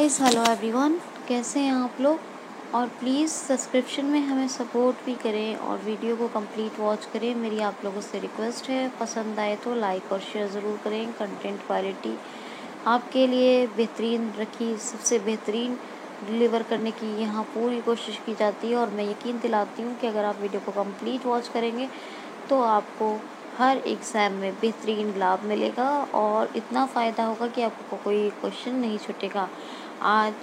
Guys, hello everyone. कैसे हैं आप लोग? और प्लीज़ सब्सक्रिप्शन में हमें सपोर्ट भी करें और वीडियो को कंप्लीट वॉच करें। मेरी आप लोगों से रिक्वेस्ट है, पसंद आए तो लाइक और शेयर ज़रूर करें। कंटेंट क्वालिटी आपके लिए बेहतरीन रखी, सबसे बेहतरीन डिलीवर करने की यहाँ पूरी कोशिश की जाती है और मैं यकीन दिलाती हूँ कि अगर आप वीडियो को कंप्लीट वॉच करेंगे तो आपको हर एग्ज़ाम में बेहतरीन लाभ मिलेगा और इतना फ़ायदा होगा कि आपको कोई क्वेश्चन नहीं छूटेगा। आज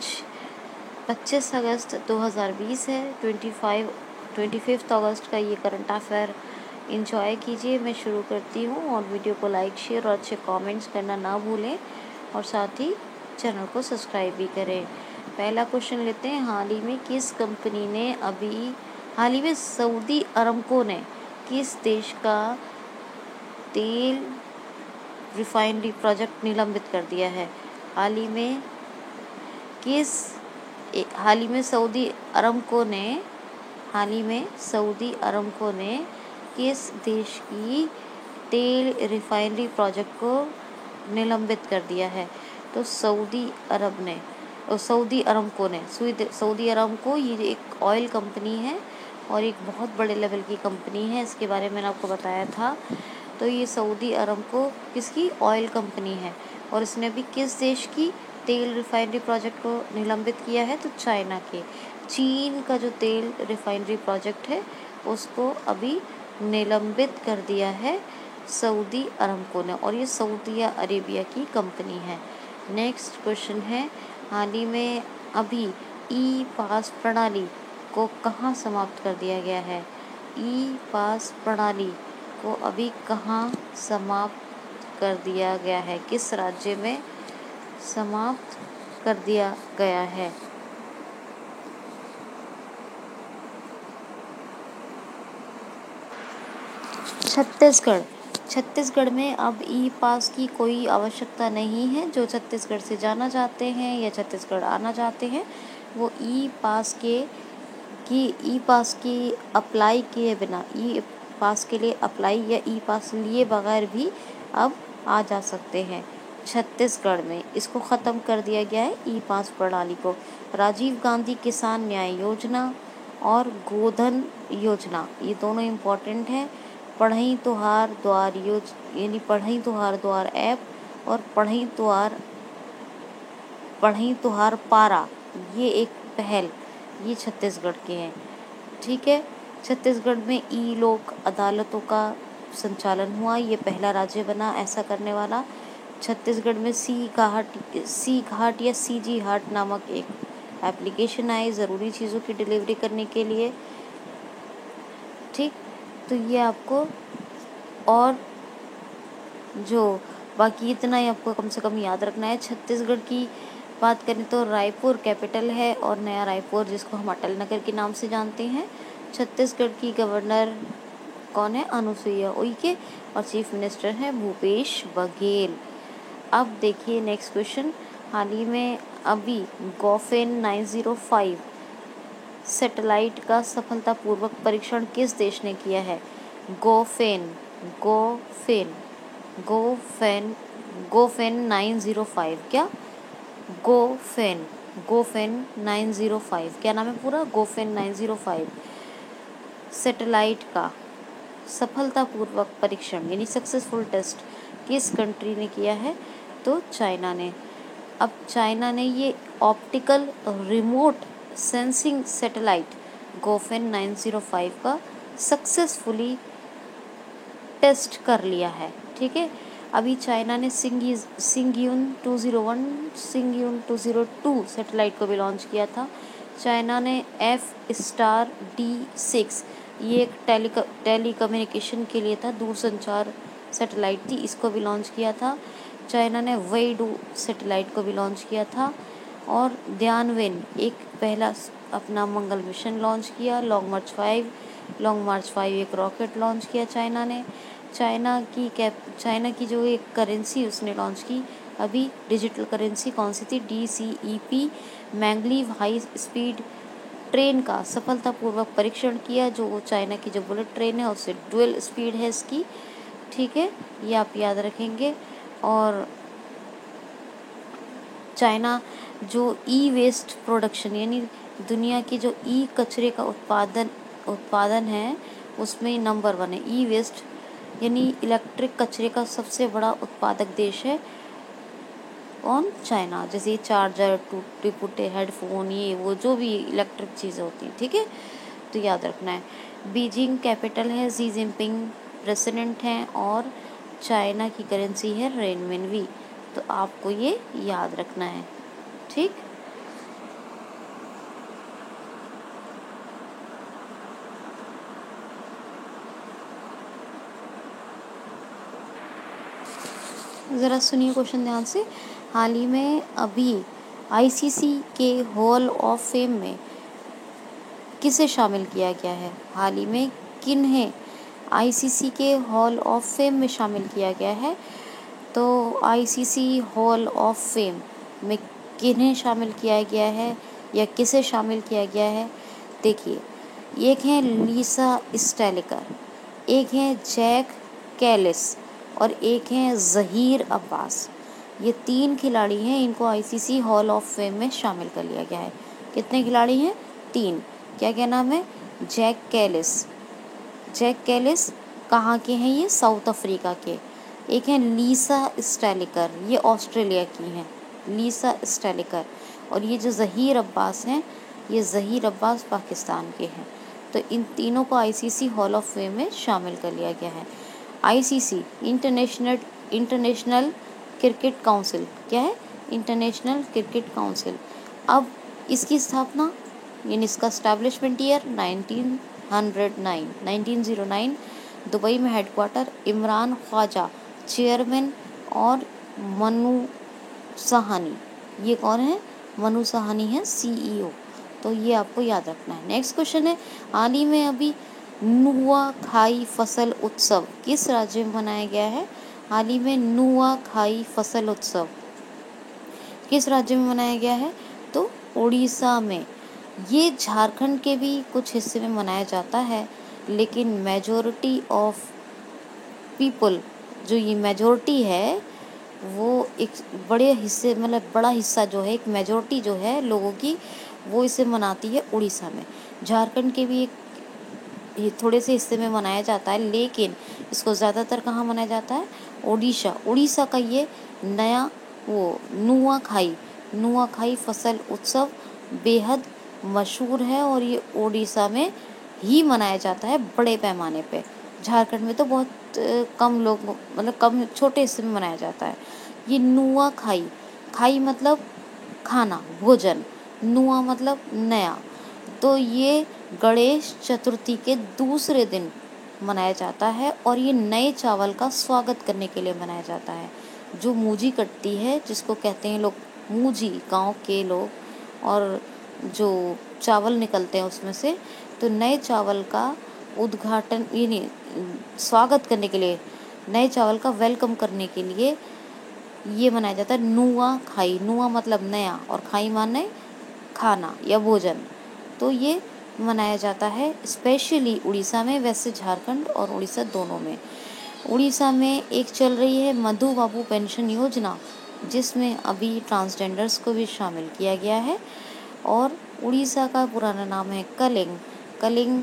25 अगस्त 2020 है। 25 अगस्त का ये करंट अफेयर इंजॉय कीजिए। मैं शुरू करती हूँ और वीडियो को लाइक, शेयर और अच्छे कमेंट्स करना ना भूलें और साथ ही चैनल को सब्सक्राइब भी करें। पहला क्वेश्चन लेते हैं। हाल ही में सऊदी अरमको ने किस देश का तेल रिफाइनरी प्रोजेक्ट निलंबित कर दिया है? हाल ही में सऊदी अरमको ने किस देश की तेल रिफाइनरी प्रोजेक्ट को निलंबित कर दिया है? तो सऊदी अरमको ये एक ऑयल कंपनी है और एक बहुत बड़े लेवल की कंपनी है। इसके बारे में मैंने आपको बताया था। तो ये सऊदी अरमको किसकी ऑयल कंपनी है और इसने अभी किस देश की तेल रिफाइनरी प्रोजेक्ट को निलंबित किया है? तो चाइना के। चीन का जो तेल रिफाइनरी प्रोजेक्ट है उसको अभी निलंबित कर दिया है सऊदी अरमको ने और ये सऊदी अरेबिया की कंपनी है। नेक्स्ट क्वेश्चन है। हाल ही में अभी ई पास प्रणाली को कहाँ समाप्त कर दिया गया है? ई पास प्रणाली को अभी कहाँ समाप्त कर दिया गया है? किस राज्य में समाप्त कर दिया गया है? छत्तीसगढ़ में अब ई पास की कोई आवश्यकता नहीं है। जो छत्तीसगढ़ से जाना चाहते हैं या छत्तीसगढ़ आना चाहते हैं वो ई पास की अप्लाई किए बिना, ई पास के लिए अप्लाई या ई पास लिए बगैर भी अब आ जा सकते हैं छत्तीसगढ़ में। इसको ख़त्म कर दिया गया है ई पास प्रणाली को। राजीव गांधी किसान न्याय योजना और गोधन योजना, ये दोनों इम्पॉर्टेंट हैं। पढ़ई तुहार द्वार ऐप और पढ़ई तुहार पारा, ये एक पहल, ये छत्तीसगढ़ के हैं। ठीक है। छत्तीसगढ़ में ई लोक अदालतों का संचालन हुआ। ये पहला राज्य बना ऐसा करने वाला। छत्तीसगढ़ में सी घाट या सीजी हाट नामक एक एप्लीकेशन आई ज़रूरी चीज़ों की डिलीवरी करने के लिए। ठीक, तो ये आपको, और जो बाकी इतना ही आपको कम से कम याद रखना है। छत्तीसगढ़ की बात करें तो रायपुर कैपिटल है और नया रायपुर, जिसको हम अटल नगर के नाम से जानते हैं। छत्तीसगढ़ की गवर्नर कौन है? अनुसुईया उइके और चीफ मिनिस्टर हैं भूपेश बघेल। अब देखिए नेक्स्ट क्वेश्चन। हाल ही में अभी गोफेन 905 सैटेलाइट का सफलतापूर्वक परीक्षण किस देश ने किया है? गोफेन 905 क्या? गोफेन 905 क्या नाम है पूरा? गोफेन 905 सैटेलाइट का सफलतापूर्वक परीक्षण यानी सक्सेसफुल टेस्ट किस कंट्री ने किया है? तो चाइना ने। अब चाइना ने ये ऑप्टिकल रिमोट सेंसिंग सैटेलाइट गोफेन 905 का सक्सेसफुली टेस्ट कर लिया है। ठीक है। अभी चाइना ने सिंगयून 201, सिंगयून 202 सैटेलाइट को भी लॉन्च किया था। चाइना ने F*D6, ये एक टेलीकम्युनिकेशन के लिए था, दूरसंचार सैटेलाइट थी, इसको भी लॉन्च किया था। चाइना ने वेइडू सैटेलाइट को भी लॉन्च किया था और ध्यानवेन एक पहला अपना मंगल मिशन लॉन्च किया। लॉन्ग मार्च 5 एक रॉकेट लॉन्च किया चाइना ने। चाइना की जो एक करेंसी उसने लॉन्च की अभी, डिजिटल करेंसी कौन सी थी? DCEP maglev high speed train का सफलतापूर्वक परीक्षण किया। जो चाइना की जो बुलेट ट्रेन है उससे डुअल स्पीड है इसकी। ठीक है, ये आप याद रखेंगे। और चाइना जो ई वेस्ट प्रोडक्शन यानी दुनिया की जो ई कचरे का उत्पादन है उसमें नंबर 1 है। ई वेस्ट यानी इलेक्ट्रिक कचरे का सबसे बड़ा उत्पादक देश है कौन? चाइना। जैसे चार्जर, टूटे फूटे हेडफोन, ये वो जो भी इलेक्ट्रिक चीज़ें होती हैं, ठीक है, तो याद रखना है। बीजिंग कैपिटल है, शी जिनपिंग प्रेसिडेंट हैं और चाइना की करेंसी है रेनमिनवी। तो आपको ये याद रखना है, ठीक। ज़रा सुनिए क्वेश्चन ध्यान से। हाल ही में अभी आईसीसी के हॉल ऑफ फेम में किसे शामिल किया गया है? हाल ही में किन्हें आईसीसी के हॉल ऑफ फेम में शामिल किया गया है? तो आईसीसी हॉल ऑफ फेम में किन्हें शामिल किया गया है या किसे शामिल किया गया है? देखिए, एक है लीसा स्टेलिकर, एक है जैक कैलिस और एक है ज़हीर अब्बास। ये 3 खिलाड़ी हैं, इनको आईसीसी हॉल ऑफ फेम में शामिल कर लिया गया है। कितने खिलाड़ी हैं? 3। क्या क्या नाम है? जैक कैलिस कहाँ के हैं? ये साउथ अफ्रीका के। एक है लीसा स्टेलिकर, ये ऑस्ट्रेलिया की हैं, लीसा स्टेलिकर। और ये जो ज़हीर अब्बास हैं, ये ज़हीर अब्बास पाकिस्तान के हैं। तो इन तीनों को आईसीसी हॉल ऑफ फेम में शामिल कर लिया गया है। आईसीसी इंटरनेशनल क्रिकेट काउंसिल, क्या है? International cricket council. अब इसकी स्थापना यानी इसका स्टैब्लिशमेंट ईयर 1909 दुबई में हेडक्वार्टर, इमरान ख्वाजा चेयरमैन और मनु सहानी, ये कौन है? मनु सहानी है सीईओ। तो ये आपको याद रखना है। नेक्स्ट क्वेश्चन है, हाल ही में अभी नुआखाई फसल उत्सव किस राज्य में मनाया गया है? हाल ही में नुआखाई फसल उत्सव किस राज्य में मनाया गया है? तो उड़ीसा में। ये झारखंड के भी कुछ हिस्से में मनाया जाता है, लेकिन मेजॉरिटी ऑफ पीपल, जो ये मेजॉरिटी है वो एक बड़े हिस्से मतलब बड़ा हिस्सा जो है, एक मेजॉरिटी जो है लोगों की, वो इसे मनाती है उड़ीसा में। झारखंड के भी एक ये थोड़े से हिस्से में मनाया जाता है, लेकिन इसको ज़्यादातर कहाँ मनाया जाता है? उड़ीसा का ये नया वो नुआखाई फसल उत्सव बेहद मशहूर है और ये उड़ीसा में ही मनाया जाता है बड़े पैमाने पे। झारखंड में तो बहुत कम लोग मतलब कम छोटे हिस्से में मनाया जाता है। ये नुआखाई, खाई मतलब खाना, भोजन, नुआ मतलब नया। तो ये गणेश चतुर्थी के दूसरे दिन मनाया जाता है और ये नए चावल का स्वागत करने के लिए मनाया जाता है। जो मूजी कटती है, जिसको कहते हैं लोग मूजी, गांव के लोग, और जो चावल निकलते हैं उसमें से, तो नए चावल का उद्घाटन यानी स्वागत करने के लिए, नए चावल का वेलकम करने के लिए ये मनाया जाता है नुआखाई। नुआ मतलब नया और खाई माने खाना या भोजन। तो ये मनाया जाता है स्पेशली उड़ीसा में, वैसे झारखंड और उड़ीसा दोनों में। उड़ीसा में एक चल रही है मधु बाबू पेंशन योजना, जिसमें अभी ट्रांसजेंडर्स को भी शामिल किया गया है। और उड़ीसा का पुराना नाम है कलिंग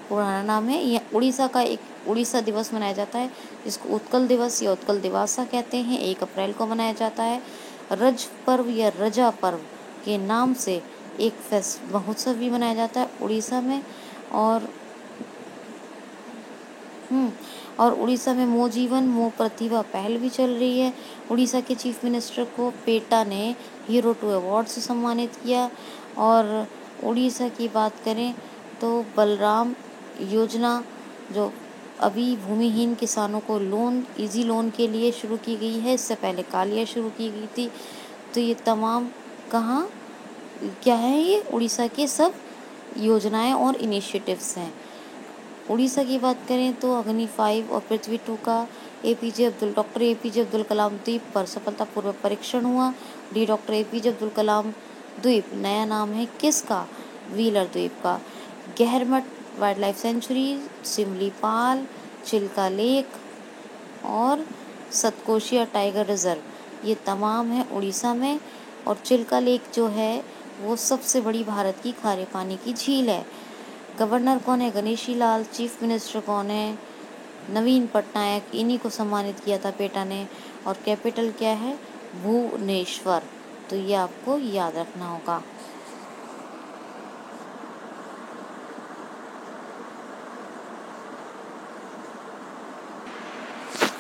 पुराना नाम है। यह उड़ीसा का एक उड़ीसा दिवस मनाया जाता है, जिसको उत्कल दिवस या उत्कल दिवासा कहते हैं। 1 अप्रैल को मनाया जाता है। रज पर्व या रजा पर्व के नाम से एक महोत्सव भी मनाया जाता है उड़ीसा में। और उड़ीसा में मो जीवन मो प्रतिभा पहल भी चल रही है। उड़ीसा के चीफ मिनिस्टर को पेटा ने हीरो 2 अवार्ड से सम्मानित किया। और उड़ीसा की बात करें तो बलराम योजना, जो अभी भूमिहीन किसानों को इजी लोन के लिए शुरू की गई है, इससे पहले कालिया शुरू की गई थी। तो ये तमाम कहाँ क्या है? ये उड़ीसा के सब योजनाएं और इनिशिएटिव्स हैं। उड़ीसा की बात करें तो अग्नि 5 और पृथ्वी 2 का डॉक्टर एपीजे अब्दुल कलाम द्वीप पर सफलतापूर्वक परीक्षण हुआ। डॉक्टर एपीजे अब्दुल कलाम द्वीप नया नाम है किसका? व्हीलर द्वीप का। Gahirmatha wildlife sanctuary, Similipal, Chilika lake और सतकोशिया टाइगर रिजर्व, ये तमाम है उड़ीसा में। और चिल्का लेक जो है वो सबसे बड़ी भारत की खारे पानी की झील है। गवर्नर कौन है? गणेशी लाल। चीफ मिनिस्टर कौन है? नवीन पटनायक। इन्हीं को सम्मानित किया था पेटा ने। और कैपिटल क्या है? भुवनेश्वर। तो ये आपको याद रखना होगा।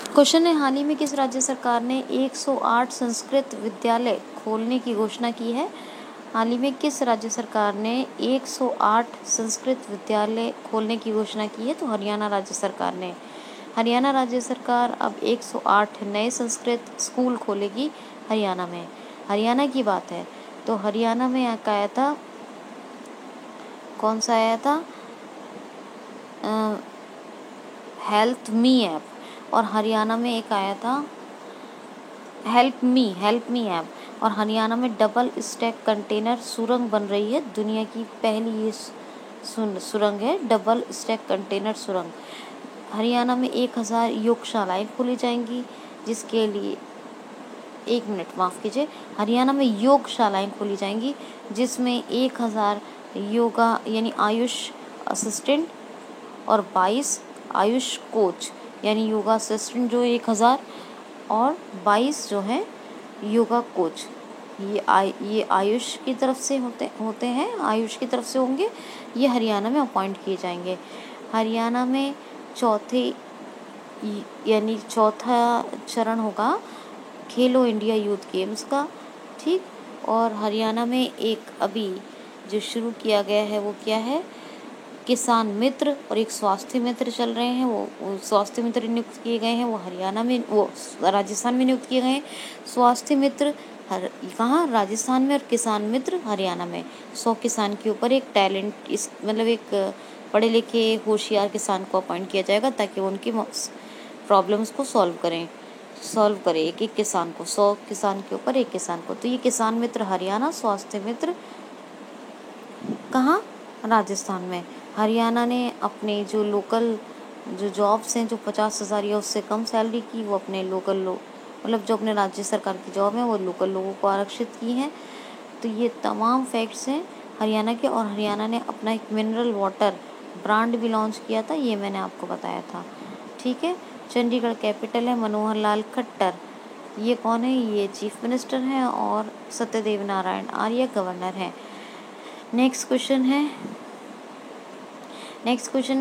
क्वेश्चन है, हाल ही में किस राज्य सरकार ने 108 संस्कृत विद्यालय खोलने की घोषणा की है? हाल ही में किस राज्य सरकार ने 108 संस्कृत विद्यालय खोलने की घोषणा की है? तो हरियाणा राज्य सरकार ने। हरियाणा राज्य सरकार अब 108 नए संस्कृत स्कूल खोलेगी हरियाणा में। हरियाणा की बात है तो हरियाणा में एक आया था, कौन सा आया था? हेल्थ मी ऐप। और हरियाणा में एक आया था हेल्प मी ऐप। और हरियाणा में डबल स्टैक कंटेनर सुरंग बन रही है। दुनिया की पहली ये सुरंग है, डबल स्टैक कंटेनर सुरंग। हरियाणा में 1000 योगशालाएं खोली जाएंगी, जिसके लिए 1 मिनट माफ़ कीजिए, हरियाणा में योगशालाएं खोली जाएंगी जिसमें 1000 योगा यानी आयुष असिस्टेंट और 22 आयुष कोच यानी योगा असिस्टेंट जो 1000 और 22 जो हैं योगा कोच। ये आयुष की तरफ से होते हैं, आयुष की तरफ से होंगे। ये हरियाणा में अपॉइंट किए जाएंगे। हरियाणा में चौथा चरण होगा खेलो इंडिया यूथ गेम्स का, ठीक। और हरियाणा में एक अभी जो शुरू किया गया है वो क्या है? किसान मित्र और एक स्वास्थ्य मित्र चल रहे हैं। वो स्वास्थ्य मित्र नियुक्त किए गए हैं, वो हरियाणा में, वो राजस्थान में नियुक्त किए गए हैं। स्वास्थ्य मित्र कहाँ? राजस्थान में। और किसान मित्र हरियाणा में। 100 किसान के ऊपर एक टैलेंट मतलब एक पढ़े लिखे होशियार किसान को अपॉइंट किया जाएगा ताकि वो उनकी प्रॉब्लम्स को सॉल्व करे एक एक किसान को, 100 किसान के ऊपर एक किसान को। तो ये किसान मित्र हरियाणा, स्वास्थ्य मित्र कहाँ? राजस्थान में। हरियाणा ने अपने जो लोकल जो जॉब्स हैं जो 50,000 या उससे कम सैलरी की, वो अपने लोकल मतलब जो अपने राज्य सरकार की जॉब है वो लोकल लोगों को आरक्षित की हैं। तो ये तमाम फैक्ट्स हैं हरियाणा के। और हरियाणा ने अपना एक मिनरल वाटर ब्रांड भी लॉन्च किया था, ये मैंने आपको बताया था, ठीक है। चंडीगढ़ कैपिटल है मनोहर लाल खट्टर। ये कौन है? ये चीफ मिनिस्टर हैं। और सत्यदेव नारायण आर्य गवर्नर हैं। नेक्स्ट क्वेश्चन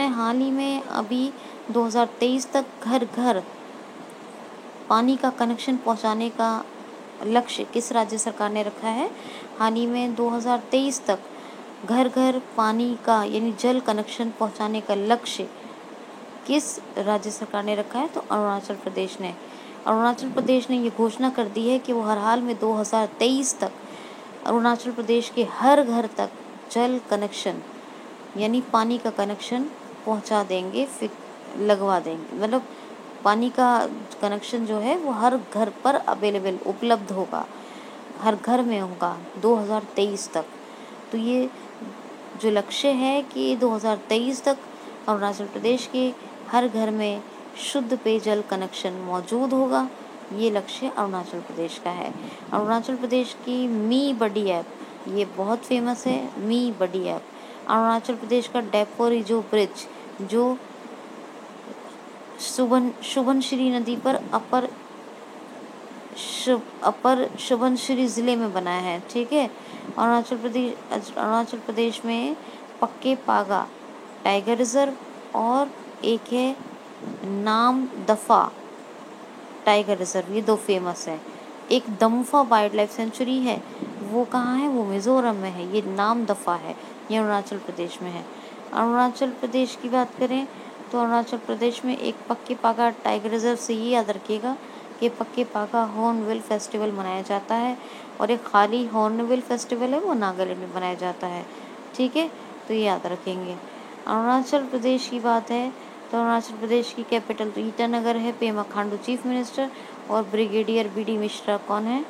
है, हाल ही में अभी 2023 तक घर घर पानी का कनेक्शन पहुंचाने का लक्ष्य किस राज्य सरकार ने रखा है? हाल ही में 2023 तक घर घर पानी का यानी जल कनेक्शन पहुंचाने का लक्ष्य किस राज्य सरकार ने रखा है? तो अरुणाचल प्रदेश ने। अरुणाचल प्रदेश ने ये घोषणा कर दी है कि वो हर हाल में 2023 तक अरुणाचल प्रदेश के हर घर तक जल कनेक्शन यानी पानी का कनेक्शन पहुंचा देंगे, लगवा देंगे। मतलब पानी का कनेक्शन जो है वो हर घर पर अवेलेबल उपलब्ध होगा, हर घर में होगा 2023 तक। तो ये जो लक्ष्य है कि 2023 तक अरुणाचल प्रदेश के हर घर में शुद्ध पेयजल कनेक्शन मौजूद होगा, ये लक्ष्य अरुणाचल प्रदेश का है। अरुणाचल प्रदेश की मी बडी ऐप, ये बहुत फेमस है मी बडी ऐप। अरुणाचल प्रदेश का डेपोरिजो ब्रिज जो सुबनश्री नदी पर अपर सुबनश्री ज़िले में बना है, ठीक है। अरुणाचल प्रदेश में पक्के पागा टाइगर रिजर्व और एक है नाम दफा टाइगर रिजर्व, ये 2 फेमस है। एक दम्फा वाइल्ड लाइफ सेंचुरी है, वो कहाँ है? वो मिजोरम में है। ये नाम दफा है, ये अरुणाचल प्रदेश में है। अरुणाचल प्रदेश की बात करें तो अरुणाचल प्रदेश में एक पक्के पागा टाइगर रिजर्व से ये याद रखिएगा कि पक्के पागा हॉर्नबिल फेस्टिवल मनाया जाता है। और एक खाली हॉर्नबिल फेस्टिवल है वो नागालैंड में मनाया जाता है, ठीक है। तो ये याद रखेंगे। अरुणाचल प्रदेश की बात है तो अरुणाचल प्रदेश की कैपिटल तो ईटानगर है। पेमा खांडू चीफ मिनिस्टर और ब्रिगेडियर बी.डी. मिश्रा कौन है?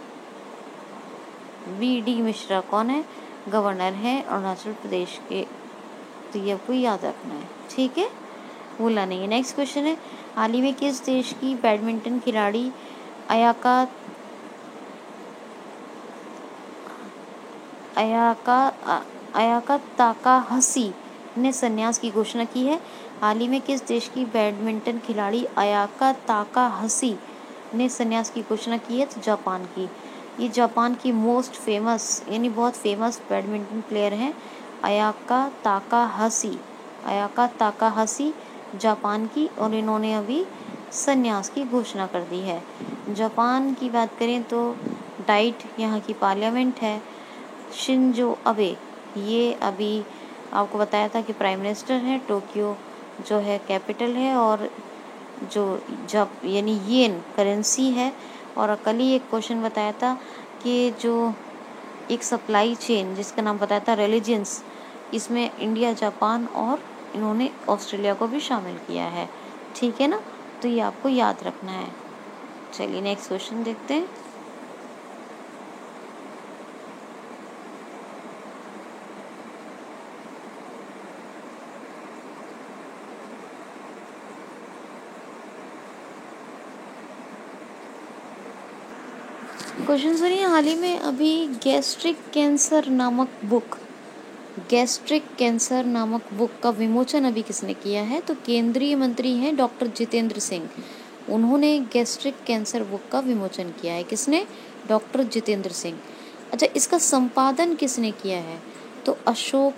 बी.डी. मिश्रा कौन है? गवर्नर हैं अरुणाचल प्रदेश के। तो ये आपको याद रखना है, ठीक है, भूलना नहीं है। नेक्स्ट क्वेश्चन है, हाल ही में किस देश की बैडमिंटन खिलाड़ी अयाका अयाका ताकाहाशी ने संन्यास की घोषणा की है। हाल ही में किस देश की बैडमिंटन खिलाड़ी अयाका ताकाहाशी ने संन्यास की घोषणा की है? तो जापान की। ये जापान की मोस्ट फेमस यानी बहुत फेमस बैडमिंटन प्लेयर हैं अयाका ताकाहाशी जापान की, और इन्होंने अभी संन्यास की घोषणा कर दी है। जापान की बात करें तो डाइट यहाँ की पार्लियामेंट है। शिंजो अबे ये अभी आपको बताया था कि प्राइम मिनिस्टर हैं। टोक्यो जो है कैपिटल है, और जो जब यानी येन करेंसी है। और कल ही एक क्वेश्चन बताया था कि जो एक सप्लाई चेन जिसका नाम बताया था रिलीजियंस, इसमें इंडिया, जापान और इन्होंने ऑस्ट्रेलिया को भी शामिल किया है। ठीक है ना, तो ये आपको याद रखना है। चलिए नेक्स्ट क्वेश्चन देखते हैं। क्वेश्चन सुनिए। हाल ही में अभी गैस्ट्रिक कैंसर नामक बुक का विमोचन अभी किसने किया है? तो केंद्रीय मंत्री हैं डॉक्टर जितेंद्र सिंह। उन्होंने गैस्ट्रिक कैंसर बुक का विमोचन किया है। किसने? डॉक्टर जितेंद्र सिंह। अच्छा, इसका संपादन किसने किया है? तो अशोक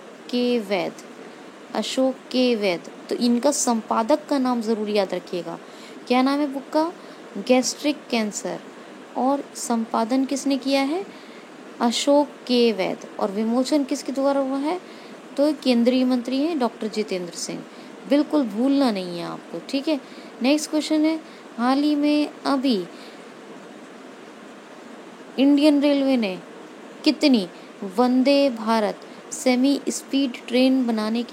के वैद। तो इनका संपादक का नाम जरूर याद रखिएगा। क्या नाम है बुक का? Gastric cancer. और संपादन किसने किया है? अशोक के वैद। और विमोचन किसके द्वारा हुआ है? तो केंद्रीय मंत्री हैं डॉक्टर जितेंद्र सिंह। बिल्कुल भूलना नहीं है आपको, ठीक है। नेक्स्ट क्वेश्चन है, हाल ही में अभी इंडियन रेलवे ने कितनी Vande Bharat semi speed train बनाने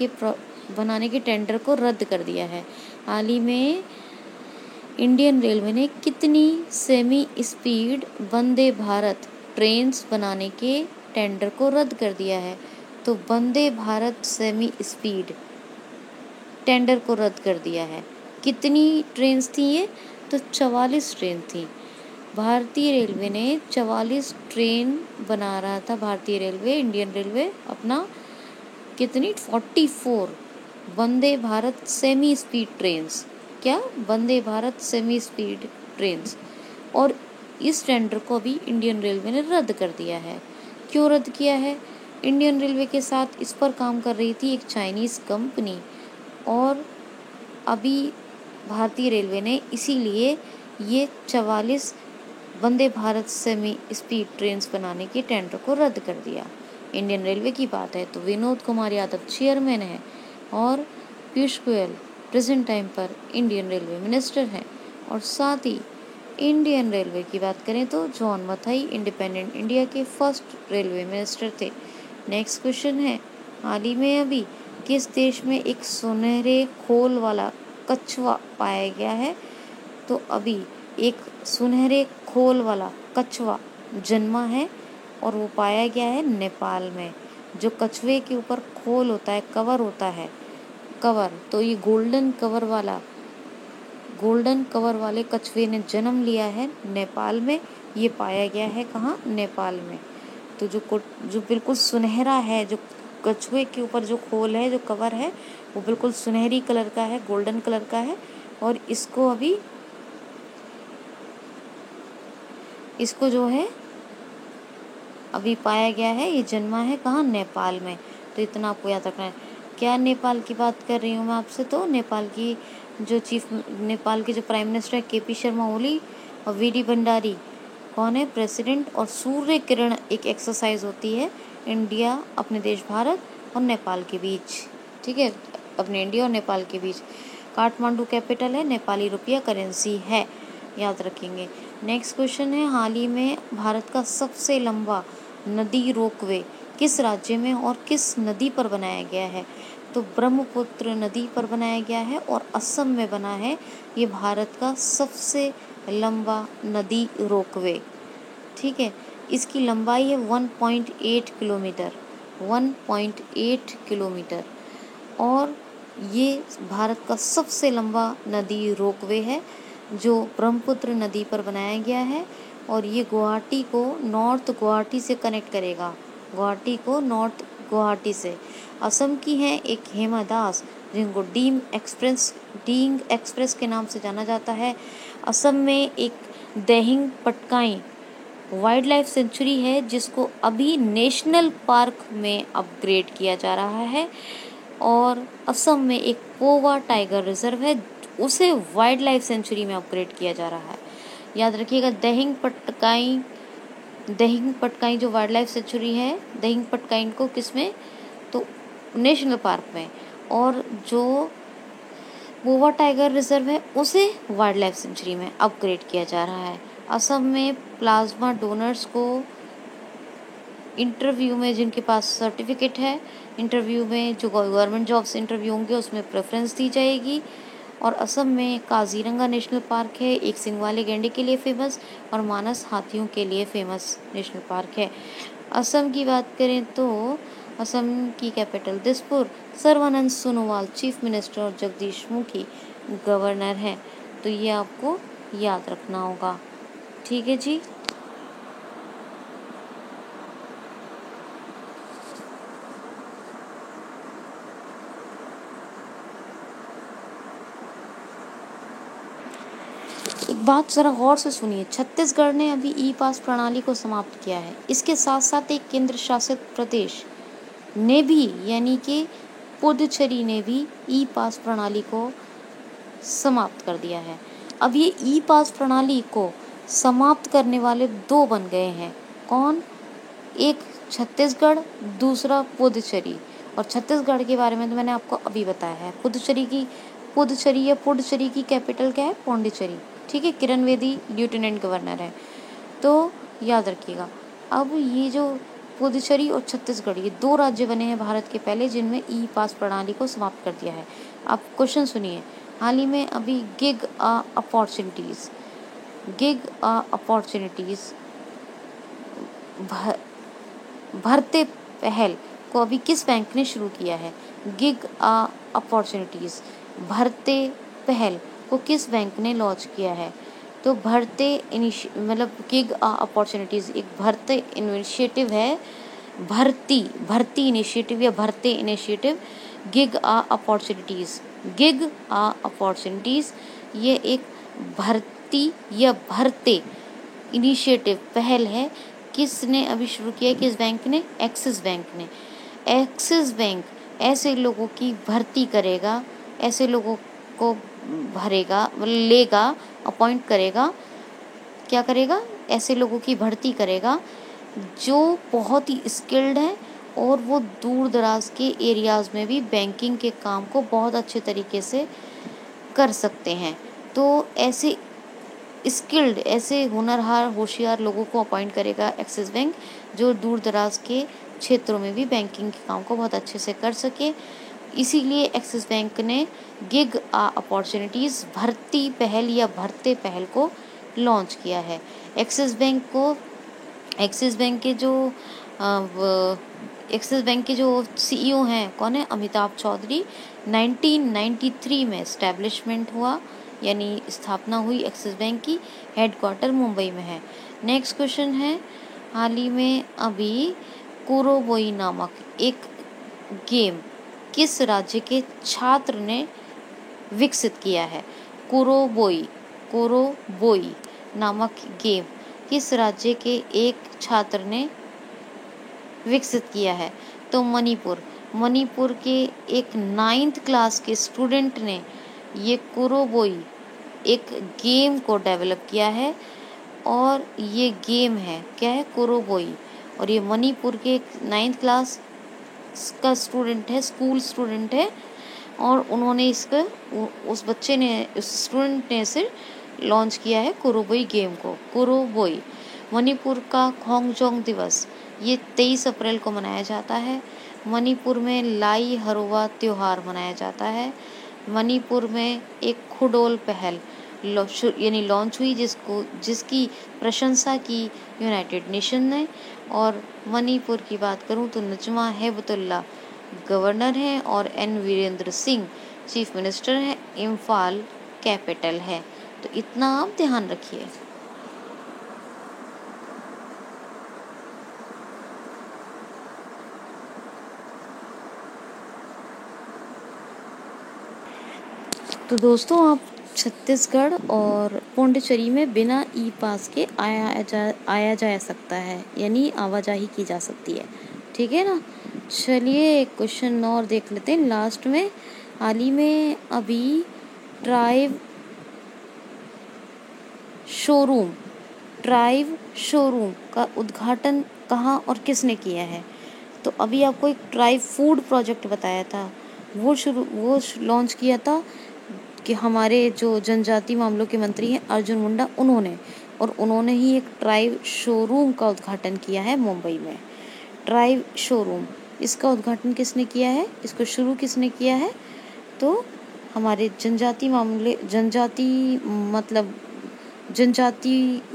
के टेंडर को रद्द कर दिया है? हाल ही में इंडियन रेलवे ने कितनी semi speed Vande Bharat trains बनाने के टेंडर को रद्द कर दिया है? तो Vande Bharat semi speed tender को रद्द कर दिया है। कितनी ट्रेन्स थी ये? तो 44 ट्रेन थी। भारतीय रेलवे ने 44 ट्रेन बना रहा था। भारतीय रेलवे, इंडियन रेलवे अपना कितनी 44 Vande Bharat semi speed trains. क्या? Vande Bharat semi speed trains. और इस टेंडर को भी इंडियन रेलवे ने रद्द कर दिया है। क्यों रद्द किया है? इंडियन रेलवे के साथ इस पर काम कर रही थी एक चाइनीज़ कंपनी, और अभी भारतीय रेलवे ने इसीलिए ये 44 Vande Bharat semi speed trains बनाने के टेंडर को रद्द कर दिया। इंडियन रेलवे की बात है तो विनोद कुमार यादव चेयरमैन है, और पीयूष गोयल प्रेजेंट टाइम पर इंडियन रेलवे मिनिस्टर हैं। और साथ ही इंडियन रेलवे की बात करें तो जॉन मथाई इंडिपेंडेंट इंडिया के फर्स्ट रेलवे मिनिस्टर थे। नेक्स्ट क्वेश्चन है, हाल ही में अभी किस देश में एक सुनहरे खोल वाला कछुआ पाया गया है? तो अभी एक सुनहरे खोल वाला कछुआ जन्मा है, और वो पाया गया है नेपाल में। जो कछुए के ऊपर खोल होता है, कवर होता है, तो ये गोल्डन कवर वाले कछुए ने जन्म लिया है नेपाल में। ये पाया गया है कहाँ? नेपाल में। तो जो बिल्कुल सुनहरा है, जो कछुए के ऊपर जो खोल है, जो कवर है, वो बिल्कुल सुनहरी कलर का है, गोल्डन कलर का है। और इसको जो है अभी पाया गया है, ये जन्मा है कहाँ? नेपाल में। तो इतना आपको याद रखना है। क्या नेपाल की बात कर रही हूँ मैं आपसे? तो नेपाल के जो प्राइम मिनिस्टर है केपी शर्मा ओली, और वीडी भंडारी कौन है? प्रेसिडेंट। और सूर्य किरण एक एक्सरसाइज होती है इंडिया, अपने देश भारत और नेपाल के बीच, ठीक है, अपने इंडिया और नेपाल के बीच। काठमांडू कैपिटल है, नेपाली रुपया करेंसी है, याद रखेंगे। नेक्स्ट क्वेश्चन है, हाल ही में भारत का सबसे लंबा नदी रोपवे किस राज्य में और किस नदी पर बनाया गया है? तो ब्रह्मपुत्र नदी पर बनाया गया है, और असम में बना है ये भारत का सबसे लंबा नदी रोपवे, ठीक है। इसकी लंबाई है 1.8 किलोमीटर, और ये भारत का सबसे लंबा नदी रोपवे है जो ब्रह्मपुत्र नदी पर बनाया गया है। और ये गुवाहाटी को नॉर्थ गुवाहाटी से कनेक्ट करेगा, गुवाहाटी को नॉर्थ गुवाहाटी से। असम की हैं एक हेमा दास, जिनको डीइंग एक्सप्रेस के नाम से जाना जाता है। असम में एक Dihing Patkai wild life sanctuary है, जिसको अभी नेशनल पार्क में अपग्रेड किया जा रहा है। और असम में एक पोवा टाइगर रिजर्व है, उसे वाइल्ड लाइफ सेंचुरी में अपग्रेड किया जा रहा है। याद रखिएगा, दिहिंग पटकाई जो वाइल्ड लाइफ सेंचुरी है, दिहिंग पटकाई को किसमें, तो नेशनल पार्क में, और जो पोवा टाइगर रिजर्व है उसे वाइल्ड लाइफ सेंचुरी में अपग्रेड किया जा रहा है। असम में प्लाज्मा डोनर्स को इंटरव्यू में, जिनके पास सर्टिफिकेट है, इंटरव्यू में जो गवर्नमेंट जॉब से इंटरव्यू होंगे उसमें प्रेफरेंस दी जाएगी। और असम में काजीरंगा नेशनल पार्क है, एक सिंग वाले गैंडे के लिए फेमस, और मानस हाथियों के लिए फेमस नेशनल पार्क है। असम की बात करें तो असम की capital Dispur, Sarbananda Sonowal chief minister और जगदीश मुखी गवर्नर हैं। तो ये आपको याद रखना होगा। ठीक है जी। एक बात जरा गौर से सुनिए, छत्तीसगढ़ ने अभी ई पास प्रणाली को समाप्त किया है। इसके साथ साथ एक केंद्र शासित प्रदेश ने भी, यानी कि पुडुचेरी ने भी ई पास प्रणाली को समाप्त कर दिया है। अब ये ई पास प्रणाली को समाप्त करने वाले दो बन गए हैं। कौन? एक छत्तीसगढ़, दूसरा पुडुचेरी। और छत्तीसगढ़ के बारे में तो मैंने आपको अभी बताया है। पुडुचेरी की कैपिटल क्या है? पौंडीचेरी। ठीक है, किरण बेदी लेफ्टिनेंट गवर्नर है। तो याद रखिएगा, अब ये जो पुडुचेरी और छत्तीसगढ़, ये दो राज्य बने हैं भारत के पहले, जिनमें ई पास प्रणाली को समाप्त कर दिया है। आप क्वेश्चन सुनिए, हाल ही में अभी गिग अपॉर्चुनिटीज भरते पहल को अभी किस बैंक ने शुरू किया है? गिग अपॉर्चुनिटीज भरते पहल को किस बैंक ने लॉन्च किया है? तो गिग अपॉर्चुनिटीज एक भरते इनिशिएटिव है, भर्ती इनिशिएटिव या भरते इनिशिएटिव। गिग अपॉर्चुनिटीज ये एक भर्ती या भरते इनिशिएटिव पहल है। किसने अभी शुरू किया है? किस बैंक ने? एक्सिस बैंक ने। एक्सिस बैंक ऐसे लोगों की भर्ती करेगा, ऐसे लोगों को भरेगा, लेगा, अपॉइंट करेगा, क्या करेगा? ऐसे लोगों की भर्ती करेगा जो बहुत ही स्किल्ड हैं और वो दूर दराज के एरियाज़ में भी बैंकिंग के काम को बहुत अच्छे तरीके से कर सकते हैं। तो ऐसे स्किल्ड, ऐसे हुनरहार, होशियार लोगों को अपॉइंट करेगा एक्सिस बैंक, जो दूर दराज के क्षेत्रों में भी बैंकिंग के काम को बहुत अच्छे से कर सके। इसीलिए एक्सिस बैंक ने गिग अपॉर्चुनिटीज़ भर्ती पहल या भरते पहल को लॉन्च किया है। एक्सिस बैंक के जो सीईओ हैं, कौन है? अमिताभ चौधरी। 1993 में एस्टेब्लिशमेंट हुआ, यानी स्थापना हुई एक्सिस बैंक की। हेडक्वार्टर मुंबई में है। नेक्स्ट क्वेश्चन है, हाल ही में अभी कुरोबोई नामक एक गेम किस राज्य के छात्र ने विकसित किया है? कुरोबोई नामक गेम किस राज्य के एक छात्र ने विकसित किया है? तो मणिपुर के एक 9th क्लास के स्टूडेंट ने ये कुरोबोई एक गेम को डेवलप किया है, और ये गेम है, क्या है? कुरोबोई। और ये मणिपुर के 9th क्लास का स्टूडेंट है, स्कूल स्टूडेंट है, और उन्होंने उस स्टूडेंट ने इसे लॉन्च किया है, कुरोबोई गेम को। कुरोबोई। मणिपुर का खोंगजोंग दिवस ये 23 अप्रैल को मनाया जाता है। मणिपुर में लाई हरोवा त्योहार मनाया जाता है। मणिपुर में एक खुडोल पहल यानी लॉन्च हुई, जिसकी प्रशंसा की यूनाइटेड नेशन ने। और मणिपुर की बात करूं तो नजमा हेबतुल्ला गवर्नर हैं और N Virendra Singh chief minister हैं। इम्फाल कैपिटल है। तो इतना आप ध्यान रखिए। तो दोस्तों आप छत्तीसगढ़ और पौंडीचेरी में बिना ई पास के आया जा सकता है, यानी आवाजाही की जा सकती है। ठीक है ना। चलिए एक क्वेश्चन और देख लेते हैं लास्ट में। हाल ही में अभी ट्राइब शोरूम का उद्घाटन कहाँ और किसने किया है? तो अभी आपको एक ट्राइब फूड प्रोजेक्ट बताया था, वो लॉन्च किया था कि हमारे जो जनजाति मामलों के मंत्री हैं अर्जुन मुंडा, उन्होंने ही एक ट्राइब शोरूम का उद्घाटन किया है मुंबई में। ट्राइब शोरूम, इसका उद्घाटन किसने किया है, इसको शुरू किसने किया है? तो हमारे जनजाति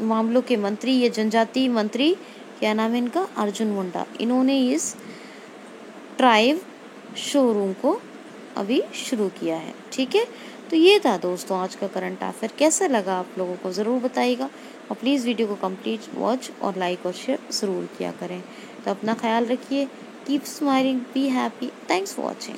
मामलों के मंत्री, ये जनजाति मंत्री, क्या नाम है इनका, अर्जुन मुंडा, इन्होंने इस ट्राइब शोरूम को अभी शुरू किया है। ठीक है। तो ये था दोस्तों आज का करंट अफेयर। कैसा लगा आप लोगों को ज़रूर बताइएगा, और प्लीज़ वीडियो को कंप्लीट वॉच और लाइक और शेयर ज़रूर किया करें। तो अपना ख्याल रखिए। Keep smiling, be happy. Thanks for watching.